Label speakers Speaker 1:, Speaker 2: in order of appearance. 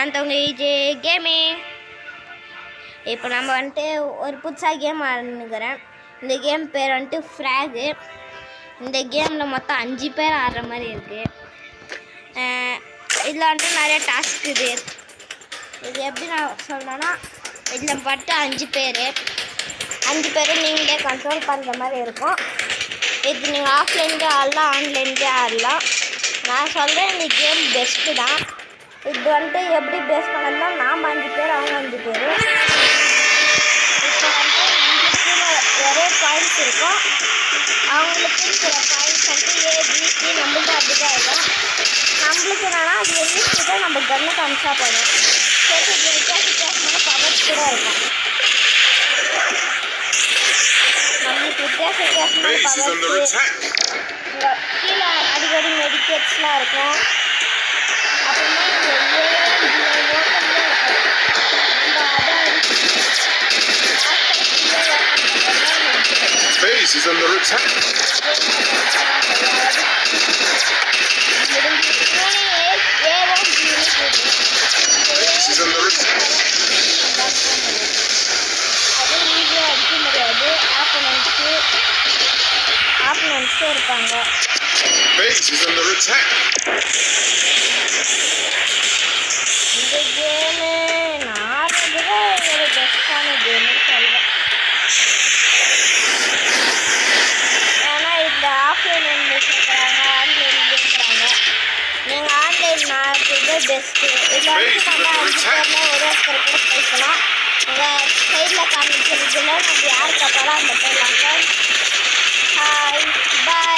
Speaker 1: அந்த இது கேமிங். இப்போ நம்ம வந்துட்டு ஒரு புதுசாக கேம் ஆரம்பிக்கிறேன். இந்த கேம் பேர் வந்துட்டு ஃப்ராகு. இந்த கேமில் மொத்தம் 5 பேர் ஆடுற மாதிரி இருக்குது. இதில் வந்துட்டு நிறைய டாஸ்க் இது. இது எப்படி நான் சொல்லணும்னா, இதில் பட்டு 5 பேர் நீங்களே கண்ட்ரோல் பண்ணுற மாதிரி இருக்கும். இது நீங்கள் ஆஃப்லைன்லேயே ஆடலாம், ஆன்லைன்லேயே ஆடலாம். நான் சொல்கிறேன் இந்த கேம் பெஸ்ட்டு தான். இது வந்துட்டு எப்படி பேஸ் பண்ணதுன்னா, நாம் 5 பேர், அவங்க 5 பேர். இப்போ வந்துட்டு நம்மளுக்கு ஒரே பாயிண்ட்ஸ் இருக்கும். அவங்களுக்கு சில பாயிண்ட்ஸ் வந்துட்டு ஏபிசி நம்மளுக்கு அப்படி தான் இருக்கும். நம்மளுக்கு என்னன்னா அது எண்ணிக்கிட்ட நம்ம கன்னை காமிச்சா போதும். சேர்த்து வித்தியாசமான பவர்ஸ் கூட இருக்கும். நம்மளுக்கு வித்தியாசமான பவர்ஸ் கீழே அடிக்கடி மெடிக்கேட்ஸ்லாம் இருக்கும். அப்புறமா
Speaker 2: Base is under attack. Base is under attack.
Speaker 1: அது ஈஸியாக அடிக்க முடியாது. ஆப்பனன்ட்ஸும் இருப்பாங்க.
Speaker 2: Base is under attack.
Speaker 1: இந்த கேமு நான் ஆடுறதுல ஒரு பெஸ்ட்டான கேம்னு சொல்வேன். ஏன்னா இந்த ஆஃப்லைன் இருக்கிறாங்க, ஆன்லைன் இருக்கிறாங்க. நீங்கள் ஆன்லைன் ஆடுறது பெஸ்ட்டு. இதில் வந்து நம்ம 5 பேரில் ஒருத்தர் கூட பேசலாம். உங்கள் சைடில் காமிக்கிறதுல நம்ம யாருக்கு அப்புறம் அந்த போயிடலாம். Hi bye.